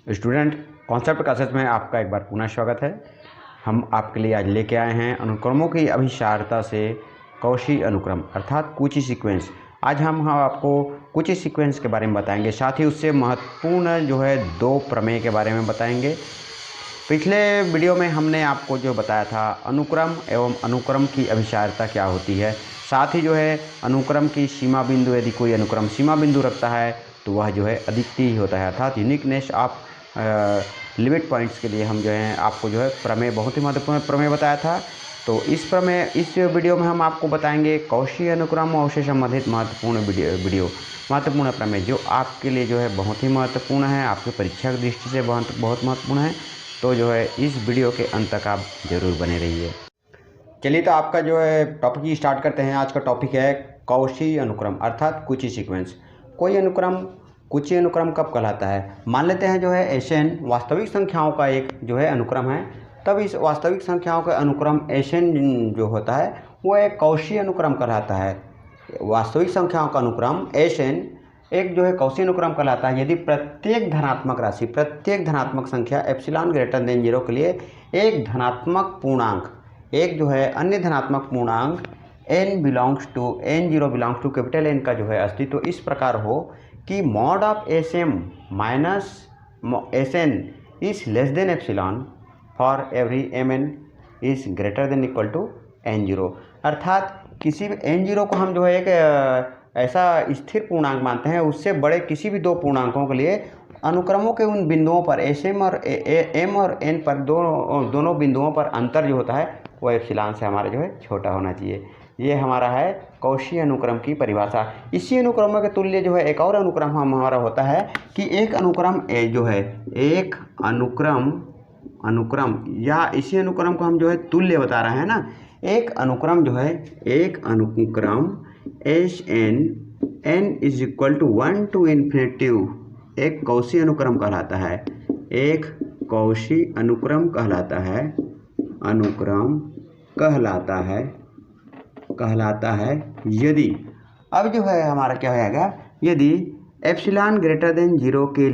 Student, concept classes में आपका एक बार पुनः स्वागत है। हम आपके लिए आज लेके आए हैं अनुक्रमों की अभिसारता से कौशी अनुक्रम अर्थात कुची सीक्वेंस। आज हम आपको कुची सीक्वेंस के बारे में बताएंगे, साथ ही उससे महत्वपूर्ण जो है दो प्रमेय के बारे में बताएंगे। पिछले वीडियो में हमने आपको जो बताया था अनुक्रम एवं अनुक्रम की अभिसारता क्या होती है, साथ ही जो है अनुक्रम की सीमा बिंदु, यदि कोई अनुक्रम सीमा बिंदु रखता है तो वह जो है अद्वितीय होता है अर्थात यूनिकनेस ऑफ लिमिट पॉइंट्स के लिए हम जो है आपको जो है प्रमेय, बहुत ही महत्वपूर्ण प्रमेय बताया था। तो इस वीडियो में हम आपको बताएंगे कौशी अनुक्रम और उससे संबंधित महत्वपूर्ण प्रमेय जो आपके लिए जो है बहुत ही महत्वपूर्ण है, आपकी परीक्षा की दृष्टि से बहुत महत्वपूर्ण है। तो जो है इस वीडियो के अंत तक आप जरूर बने रहिए। चलिए, तो आपका जो है टॉपिक स्टार्ट करते हैं। आज का टॉपिक है कौशी अनुक्रम अर्थात कुची सीक्वेंस। कोई अनुक्रम कुची अनुक्रम कब कहलाता है? मान लेते हैं जो है Sn वास्तविक संख्याओं का एक जो है अनुक्रम है, तब इस वास्तविक संख्याओं का अनुक्रम Sn जो होता है वो एक कौशी अनुक्रम कहलाता है। वास्तविक संख्याओं का अनुक्रम Sn एक जो है कौशी अनुक्रम कहलाता है यदि प्रत्येक धनात्मक राशि, प्रत्येक धनात्मक संख्या एप्सिलॉन ग्रेटर देन 0 के लिए एक धनात्मक पूर्णांक, एक जो है अन्य धनात्मक पूर्णांक n0 belongs to capital N का जो है अस्तित्व इस प्रकार हो कि mod of Sm minus Sn is less than epsilon for every Mn is greater than equal to n0। अर्थात किसी भी n0 को हम जो है एक ऐसा स्थिर पूर्णांक मानते हैं, उससे बड़े किसी भी दो पूर्णांकों के लिए अनुक्रमों के उन बिंदुओं पर Sm और M और N पर दोनों बिंदुओं पर अंतर जो होता है वो एप्सिलॉन से हमारा जो है छोटा होना चाहिए। ये हमारा है कौशी अनुक्रम की परिभाषा। इसी अनुक्रमों के तुल्य जो है एक और अनुक्रम हमारा होता है कि एक अनुक्रम जो है एक अनुक्रम या इसी अनुक्रम को हम जो है तुल्य बता रहे हैं ना। एक अनुक्रम जो है एक अनुक्रम Sn n is equal to 1 to infinitive एक कौशी अनुक्रम कहलाता है। एक कौशी अनुक्रम कहलाता है, अनुक्रम कहलाता है यदि, अब जो है हमारा क्या होगा, यदि एप्सिलॉन ग्रेटर देन 0 के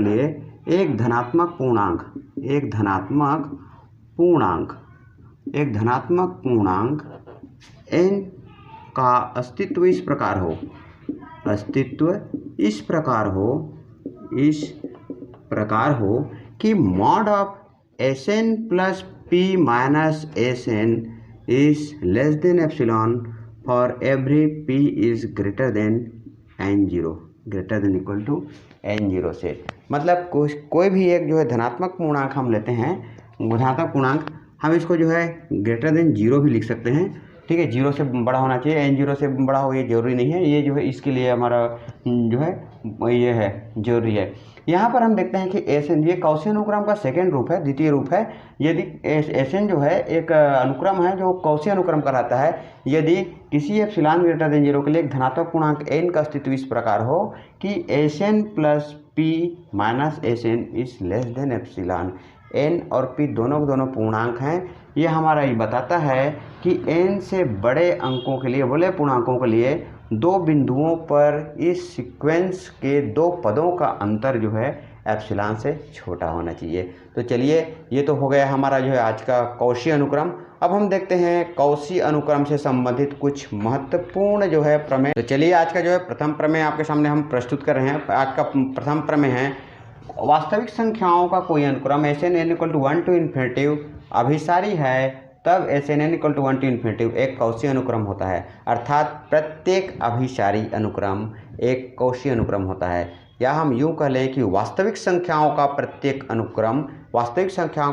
लिए एक धनात्मक पूर्णांक n का अस्तित्व इस प्रकार हो कि mod of Sn plus p minus Sn is less than epsilon for every p is greater than equal to n0 से। मतलब कोई भी एक जो है धनात्मक पूर्णांक हम लेते हैं, धनात्मक पूर्णांक हम इसको जो है ग्रेटर देन 0 भी लिख सकते हैं, ठीक है। 0 से बड़ा होना चाहिए, n0 से बड़ा हो ये जरूरी नहीं है, ये जो है इसके लिए हमारा जो है ये है जरूरी है। यहाँ पर हम देखते हैं कि Sn ये कौशी अनुक्रम का सेकेंड रूप है, द्वितीय रूप है। यदि Sn जो है एक अनुक्रम है जो कौशी अनुक्रम कहलाता है यदि किसी एप्सिलॉन ग्रेटर देन 0 के लिए एक धनात्मक पूर्णांक n का अस्तित्व इस प्रकार हो कि Sn plus p minus Sn is less than epsilon. n और p दोनों पूर्णांक हैं। ये हमारा ये बताता है कि n से बड़े अंकों के लिए, बड़े पूर्णांकों के लिए दो बिंदुओं पर इस सीक्वेंस के दो पदों का अंतर जो है एप्सिलॉन से छोटा होना चाहिए। तो चलिए, ये तो हो गया हमारा जो है आज का कौशी अनुक्रम। अब हम देखते हैं कौशी अनुक्रम से संबंधित कुछ महत्वपूर्ण जो है प्रमेय। तो चलिए, आज का जो है प्रथम प्रमेय आपके सामने हम प्रस्तुत कर रहे हैं। आज का प्रथम प्रमेय है वास्तविक संख्याओं का कोई अनुक्रम Sn n equal to 1 to infinitive अभिसारी है, तब Sn n equal to 1 to infinitive एक कौशी अनुक्रम होता है। अर्थात प्रत्येक अभिसारी अनुक्रम एक कौशी अनुक्रम होता है, या हम यूँ कह लें कि वास्तविक संख्याओं का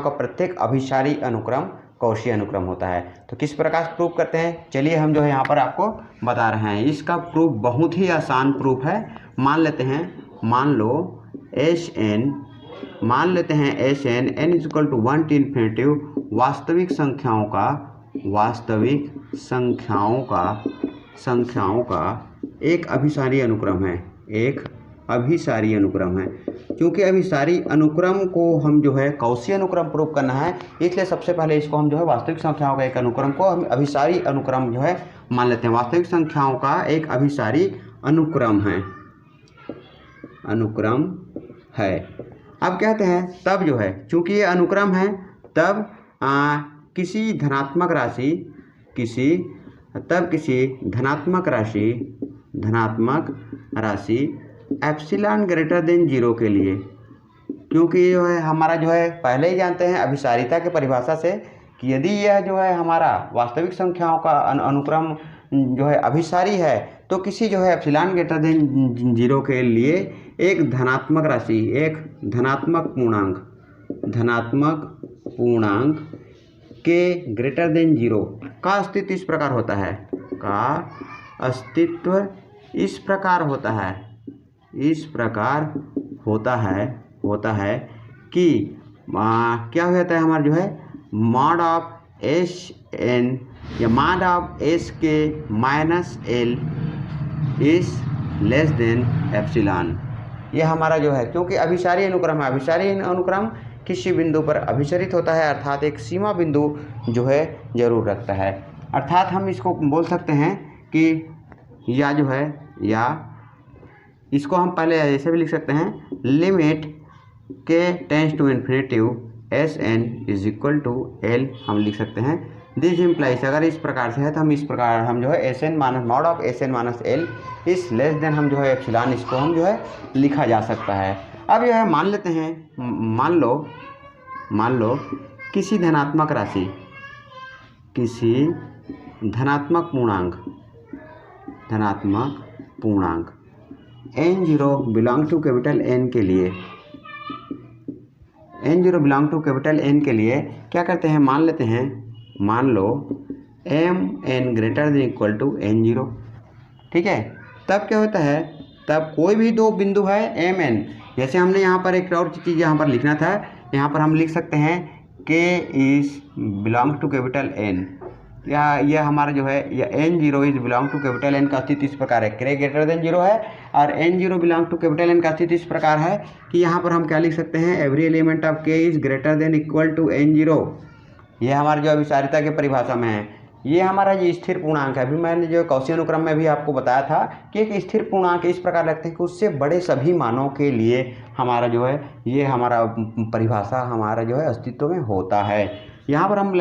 प्रत्येक अभिसारी अनुक्रम कौशी अनुक्रम होता है। तो किस प्रकार से प्रूफ करते हैं, चलिए हम जो है यहाँ पर आपको बता रहे हैं। इसका प्रूफ बहुत ही आसान प्रूफ है। मान लेते हैं Sn n is equal to 1 to infinitive वास्तविक संख्याओं का एक अभिसारी अनुक्रम है। क्योंकि अभिसारी अनुक्रम को हम जो है कौशी अनुक्रम प्रूफ करना है, इसलिए सबसे पहले इसको हम जो है वास्तविक संख्याओं का एक अनुक्रम को हम अभिसारी अनुक्रम जो है मान लेते हैं। वास्तविक संख्याओं का एक अभिसारी अनुक्रम है, अनुक्रम है। अब कहते हैं तब जो है, चूँकि ये अनुक्रम है, तब किसी धनात्मक राशि एप्सिलॉन ग्रेटर देन 0 के लिए, क्योंकि जो है हमारा जो है पहले ही जानते हैं अभिसारिता के परिभाषा से कि यदि यह जो है हमारा वास्तविक संख्याओं का अनुक्रम जो है अभिसारी है, तो किसी जो है एप्सिलॉन ग्रेटर देन 0 के लिए एक धनात्मक राशि, एक धनात्मक पूर्णांक के ग्रेटर देन 0 का अस्तित्व इस प्रकार होता है, होता है कि क्या होता है हमारा जो है मॉड ऑफ एस एन या मॉड ऑफ एस के minus L is less than epsilon. यह हमारा जो है, क्योंकि अभिसारी अनुक्रम है, अभिसारी अनुक्रम किसी बिंदु पर अभिसरित होता है, अर्थात एक सीमा बिंदु जो है जरूर रखता है। अर्थात हम इसको बोल सकते हैं कि या जो है, या इसको हम पहले ऐसे भी लिख सकते हैं, लिमिट के tends to infinitive S N is equal to L हम लिख सकते हैं। दिस इम्प्लाइज, अगर इस प्रकार से है तो हम इस प्रकार हम जो है S N minus mod of S N minus L is less than हम जो है एप्सिलॉन, इसको हम जो है लिखा जा सकता है। अब यह मान लेते हैं, मान लो किसी धनात्मक राशि, किसी धनात्मक पूर्णांक n0 belong to capital N के लिए, n0 belong to capital N के लिए क्या करते हैं, मान लो mn greater than equal to n0, ठीक है। तब क्या होता है, तब कोई भी दो बिंदु है mn, जैसे हमने यहाँ पर एक और चीज़ यहाँ पर लिखना था, यहाँ पर हम लिख सकते हैं k is belong to capital N, या यह हमारा जो है या n0 is belong to capital N का अस्तित्व इस प्रकार है, k ग्रेटर देन 0 है, और n0 belong to capital N का अस्तित्व इस प्रकार है कि यहाँ पर हम क्या लिख सकते हैं, every element of k is greater than equal to n0। ये हमारे जो अभिसारिता के परिभाषा में है, ये हमारा जो स्थिर पूर्णांक है। अभी मैंने जो कौशी अनुक्रम में भी आपको बताया था कि एक स्थिर पूर्णांक इस प्रकार रखते हैं कि उससे बड़े सभी मानों के लिए हमारा जो है ये हमारा परिभाषा हमारा जो है अस्तित्व में होता है। यहाँ पर हम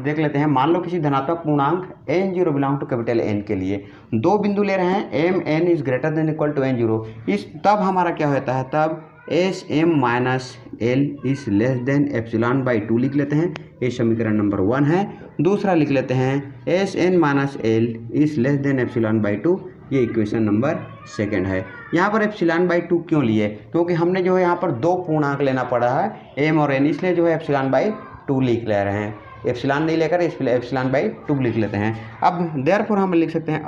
देख लेते हैं, मान लो किसी धनात्मक पूर्णांक n0 belong to capital N के लिए दो बिंदु ले रहे हैं, mn is greater than equal to n0, इस तब हमारा क्या होता है, तब Sm minus L is less than epsilon by 2 लिख लेते हैं। ये समीकरण नंबर 1 है। दूसरा लिख लेते हैं Sn minus L is less than epsilon by 2, ये इक्वेशन नंबर 2 है। यहाँ पर एप्सिलॉन बाई 2 क्यों लिए, क्योंकि हमने जो है यहाँ पर दो पूर्णांक लेना पड़ा है m और n, इसलिए जो है एप्सिलॉन बाई 2 लिख ले रहे हैं, एप्सिलॉन नहीं लेकर इसलिए एप्सिलॉन बाई 2 लिख लेते हैं। अब देयरफॉर हम लिख सकते हैं,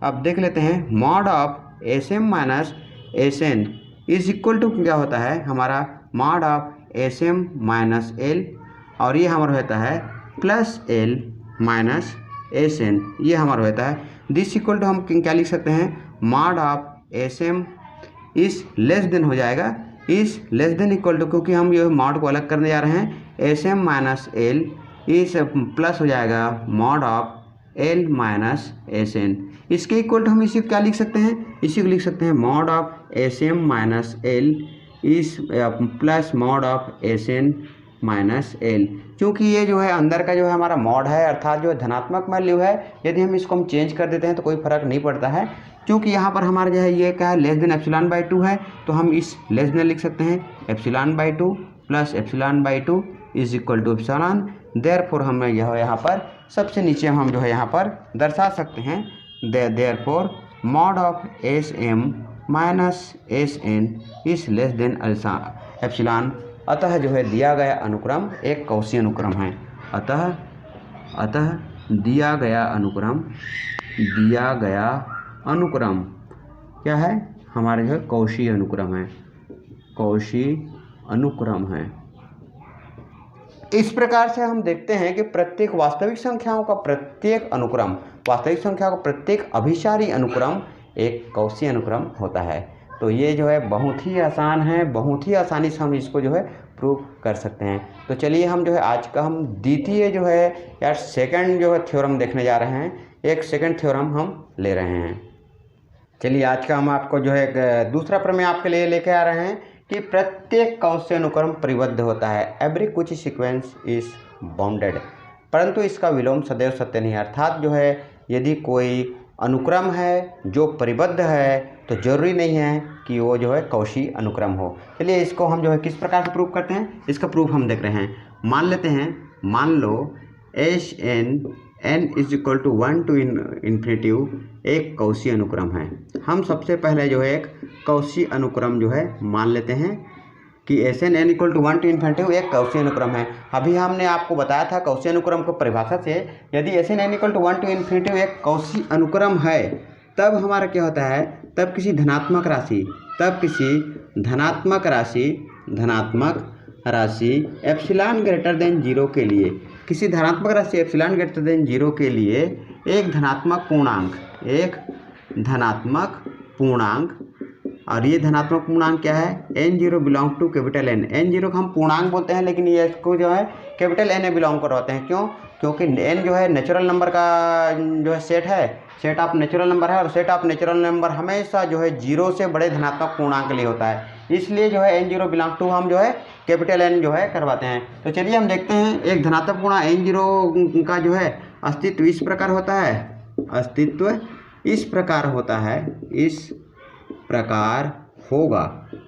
अब देख लेते हैं mod of Sm minus Sn is equal to क्या होता है हमारा mod of Sm minus L, और ये हमारा होता है प्लस एल माइनस Sn, ये हमारा होता है। दिस इक्वल टू हम क्या लिख सकते हैं, mod of Sm is less then हो जाएगा, इस लेस देन इक्वल टू, क्योंकि हम ये मॉड को अलग करने जा रहे हैं, Sm माइनस एल इस प्लस हो जाएगा mod of L minus Sn। इसके इक्वल टू हम इसी को क्या लिख सकते हैं, इसी को लिख सकते हैं mod of Sm minus L इस plus mod of Sn minus L. क्योंकि ये जो है अंदर का जो है हमारा मॉड है, अर्थात जो धनात्मक वैल्यू है, यदि हम इसको हम चेंज कर देते हैं तो कोई फर्क नहीं पड़ता है, क्योंकि यहाँ पर हमारा जो है ये क्या है, लेस देन एप्सिलॉन बाई 2 है, तो हम इस लेस देन लिख सकते हैं epsilon by 2 plus epsilon by 2 is equal to epsilon. Therefore हम यहाँ पर सबसे नीचे हम जो है यहाँ पर दर्शा सकते हैं, therefore mod of Sm minus Sn is less than epsilon. अतः जो है दिया गया अनुक्रम एक कौशी अनुक्रम है। अतः दिया गया अनुक्रम क्या है, हमारे जो है कौशी अनुक्रम है। इस प्रकार से हम देखते हैं कि प्रत्येक वास्तविक संख्याओं का प्रत्येक अभिसारी अनुक्रम एक कौशी अनुक्रम होता है। तो ये जो है बहुत ही आसान है, बहुत ही आसानी से हम इसको जो है प्रूव कर सकते हैं। तो चलिए हम जो है आज का हम द्वितीय जो है या सेकंड जो है थ्योरम देखने जा रहे हैं, एक सेकंड थ्योरम हम ले रहे हैं। चलिए आज का हम आपको जो है दूसरा प्रमेय आपके लिए लेके आ रहे हैं कि प्रत्येक कौशी अनुक्रम परिबद्ध होता है, एवरी कुछ सीक्वेंस इज बाउंडेड, परंतु इसका विलोम सदैव सत्य नहीं है। अर्थात जो है यदि कोई अनुक्रम है जो परिबद्ध है तो जरूरी नहीं है कि वो जो है कौशी अनुक्रम हो। चलिए इसको हम जो है किस प्रकार से प्रूव करते हैं, इसका प्रूफ हम देख रहे हैं। मान लेते हैं, मान लो S n is equal to 1 to infinity एक कौशी अनुक्रम है। हम सबसे पहले जो है एक कौशी अनुक्रम जो है मान लेते हैं कि S n equal to 1 to infinity एक कौशी अनुक्रम है। अभी हमने आपको बताया था कौशी अनुक्रम को परिभाषा से, यदि S n equal to 1 to infinity एक कौशी अनुक्रम है तब हमारा क्या होता है, तब किसी धनात्मक राशि एप्सिलॉन ग्रेटर देन 0 के लिए, किसी धनात्मक राशि एप्सिलॉन ग्रेटर देन 0 के लिए एक धनात्मक पूर्णांक, और ये धनात्मक पूर्णांक क्या है, n0 belong to capital N। n0 को हम पूर्णांक बोलते हैं लेकिन ये इसको जो है कैपिटल N में बिलोंग करवाते हैं। क्यों? क्योंकि n जो है नेचुरल नंबर का जो है सेट ऑफ नेचुरल नंबर है, और सेट ऑफ नेचुरल नंबर हमेशा जो है 0 से बड़े धनात्मक पूर्णांक के लिए होता है, इसलिए जो है n0 बिलोंग टू हम जो है कैपिटल N जो है करवाते हैं। तो चलिए हम देखते हैं एक धनात्मक पूर्णांक n0 का जो है अस्तित्व इस प्रकार होगा।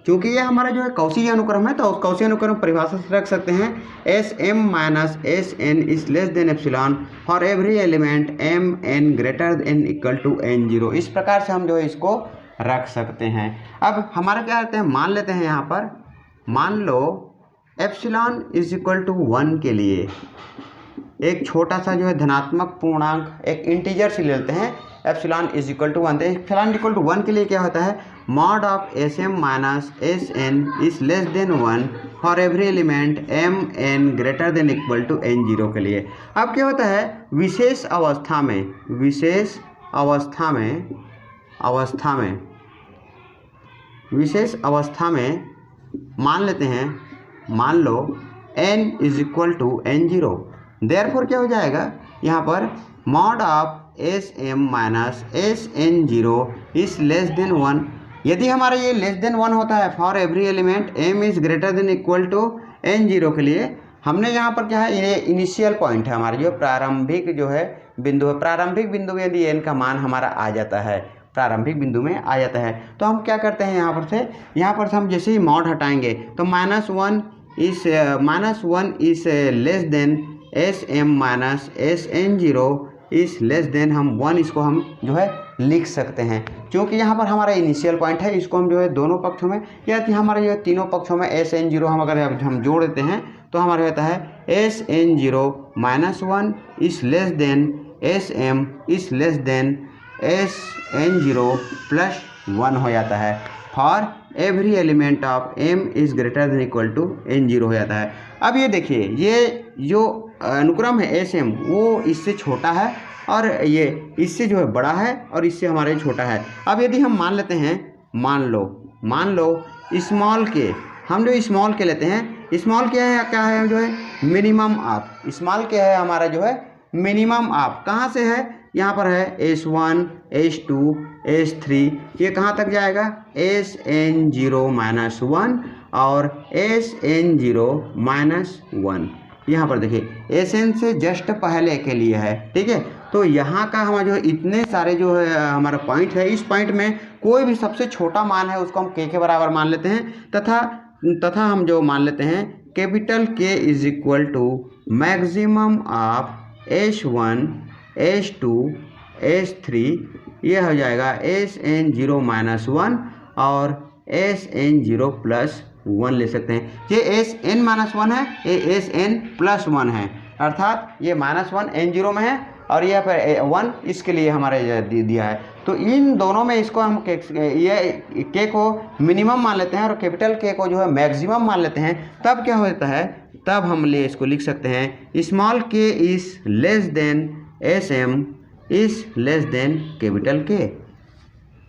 क्योंकि ये हमारा जो है कौशी अनुक्रम है, तो उस कौशी अनुक्रम परिभाषा से रख सकते हैं Sm minus Sn is less than epsilon for every element Mn greater than equal to n0। इस प्रकार से हम जो है इसको रख सकते हैं। अब हमारा क्या करते हैं, मान लेते हैं यहाँ पर, मान लो एप्सिलॉन इज इक्वल टू 1 के लिए एक छोटा सा जो है धनात्मक पूर्णांक एक इंटीजर से ले लेते हैं, एप्सिलॉन इज इक्वल टू 1। तो एप्सिलॉन इक्वल टू 1 के लिए क्या होता है, mod of Sm minus Sn is less than 1 for every element Mn greater than equal to n0 के लिए। अब क्या होता है, विशेष अवस्था में मान लेते हैं, मान लो n is equal to n0, therefore क्या हो जाएगा यहाँ पर, mod of Sm minus Sn0 is less than 1। यदि हमारा ये लेस देन 1 होता है for every element m is greater than equal to n0 के लिए, हमने यहाँ पर क्या है, ये इनिशियल पॉइंट है हमारा जो प्रारंभिक जो है बिंदु है। प्रारंभिक बिंदु में यदि n का मान हमारा आ जाता है, प्रारंभिक बिंदु में आ जाता है, तो हम क्या करते हैं यहाँ पर से हम जैसे ही मॉड हटाएंगे तो -1 is less than Sm minus Sn0 इस लेस देन हम 1 इसको हम जो है लिख सकते हैं। क्योंकि यहाँ पर हमारा इनिशियल पॉइंट है, इसको हम जो है दोनों पक्षों में या हमारे जो तीनों पक्षों में Sn0 हम अगर हम जोड़ देते हैं तो हमारा रहता है Sn0 minus 1 is less than Sm is less than Sn0 plus 1 हो जाता है for every element of m is greater than equal to n0 हो जाता है। अब ये देखिए, ये जो अनुक्रम है Sm वो इससे छोटा है और ये इससे जो है बड़ा है और इससे हमारे छोटा है। अब यदि हम मान लेते हैं, मान लो स्मॉल के, हम जो स्मॉल के लेते हैं, स्मॉल क्या है जो है मिनिमम ऑफ, स्मॉल क्या है हमारा जो है मिनिमम ऑफ, कहाँ से है, यहाँ पर है S1 S2 S3, ये कहाँ तक जाएगा, Sn0 माइनस 1 और Sn0 माइनस 1। यहाँ पर देखिए Sn से जस्ट पहले के लिए है, ठीक है। तो यहाँ का हमारा जो इतने सारे जो है हमारा पॉइंट है, इस पॉइंट में कोई भी सबसे छोटा मान है उसको हम k के बराबर मान लेते हैं, तथा हम जो मान लेते हैं capital K is equal to maximum of S1 S2 S3, ये हो जाएगा Sn0 माइनस 1 और Sn0 प्लस 1 ले सकते हैं। ये Sn माइनस 1 है, ये Sn प्लस 1 है, अर्थात ये -1 n0 में है और यह पर 1 इसके लिए हमारे दिया है। तो इन दोनों में इसको हम ये k को मिनिमम मान लेते हैं और कैपिटल K को जो है मैक्सिमम मान लेते हैं, तब क्या होता है, तब हम इसको लिख सकते हैं small k is less than Sm is less then capital K,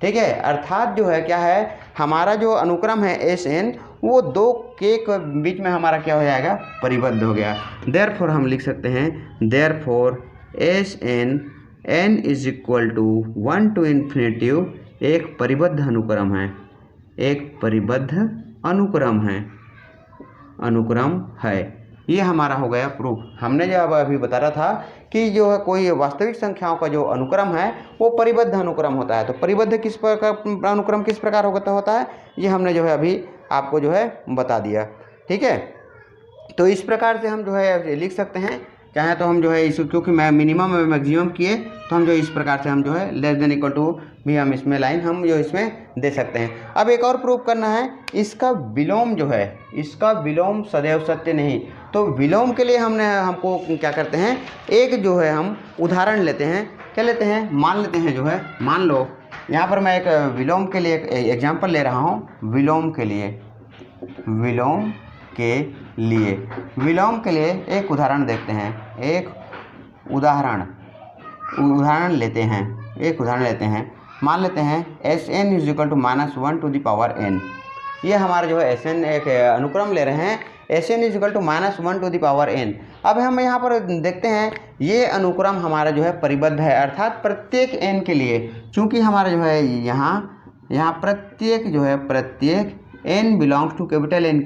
ठीक है। अर्थात जो है क्या है, हमारा जो अनुक्रम है Sn वो 2k के बीच में हमारा क्या हो जाएगा, परिबद्ध हो गया। देयरफॉर हम लिख सकते हैं, therefore Sn n is equal to 1 to infinity एक परिबद्ध अनुक्रम है, एक परिबद्ध अनुक्रम है। ये हमारा हो गया प्रूफ। हमने जो अब अभी बता रहा था कि जो है कोई वास्तविक संख्याओं का जो अनुक्रम है वो परिबद्ध अनुक्रम होता है। तो परिबद्ध किस प्रकार अनुक्रम किस प्रकार होता है ये हमने जो है अभी आपको जो है बता दिया। ठीक है, तो इस प्रकार से हम जो है लिख सकते हैं। चाहे तो हम जो है इस, क्योंकि मैं मिनिमम और मैक्सिमम किए तो हम जो इस प्रकार से हम जो है लेस देन इक्वल टू भी हम इसमें लाइन हम जो इसमें दे सकते हैं। अब एक और प्रूफ करना है, इसका विलोम जो है, इसका विलोम सदैव सत्य नहीं। तो विलोम के लिए हमको क्या करते हैं, एक जो है हम उदाहरण लेते हैं। क्या लेते हैं, मान लेते हैं जो है, मान लो यहाँ पर मैं एक विलोम के लिए एक एग्जाम्पल ले रहा हूँ। विलोम के लिए एक उदाहरण देखते हैं। एक उदाहरण लेते हैं। मान लेते हैं Sn is equal to -1 to the power n। ये हमारा जो है Sn एक अनुक्रम ले रहे हैं। Sn is equal to -1 to the power n। अब हम यहाँ पर देखते हैं ये अनुक्रम हमारा जो है परिबद्ध है, अर्थात प्रत्येक n के लिए, चूँकि हमारा जो है यहाँ प्रत्येक n belongs to capital N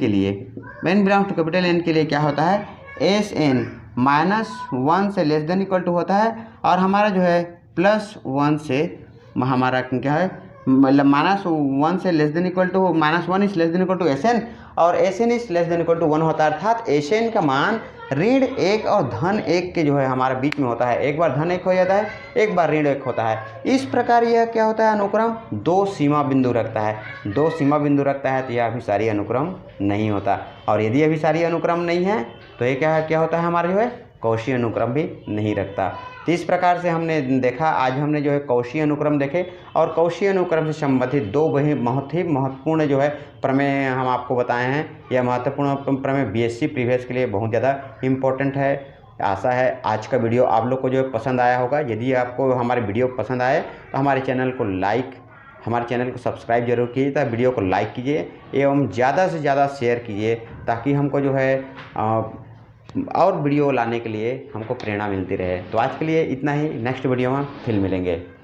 के लिए, क्या होता है, Sn -1 से लेस देन इक्वल टू होता है, और हमारा जो है +1 से हमारा क्या है, मतलब -1 से less than equal to -1 is less than equal to Sn, और Sn is less than equal to 1 होता है। अर्थात Sn का मान ऋण 1 और धन 1 के जो है हमारा बीच में होता है। एक बार धन 1 हो जाता है, एक बार ऋण 1 होता है। इस प्रकार यह क्या होता है, अनुक्रम 2 सीमा बिंदु रखता है। तो यह अभिसारी अनुक्रम नहीं होता। और यदि अभिसारी अनुक्रम नहीं है तो ये क्या होता है, हमारा जो है कौशी अनुक्रम भी नहीं रखता। तो इस प्रकार से हमने देखा, आज हमने जो है कौशी अनुक्रम देखे, और कौशी अनुक्रम से संबंधित 2 बहुत ही महत्वपूर्ण जो है प्रमेय हम आपको बताए हैं। यह महत्वपूर्ण प्रमेय BSc प्रीवियस के लिए बहुत ज़्यादा इम्पोर्टेंट है। आशा है आज का वीडियो आप लोग को जो है पसंद आया होगा। यदि आपको हमारे वीडियो पसंद आए तो हमारे चैनल को सब्सक्राइब जरूर कीजिए, तथा वीडियो को लाइक कीजिए एवं ज़्यादा से ज़्यादा शेयर कीजिए, ताकि हमको जो है और वीडियो लाने के लिए हमको प्रेरणा मिलती रहे। तो आज के लिए इतना ही, नेक्स्ट वीडियो में फिर मिलेंगे।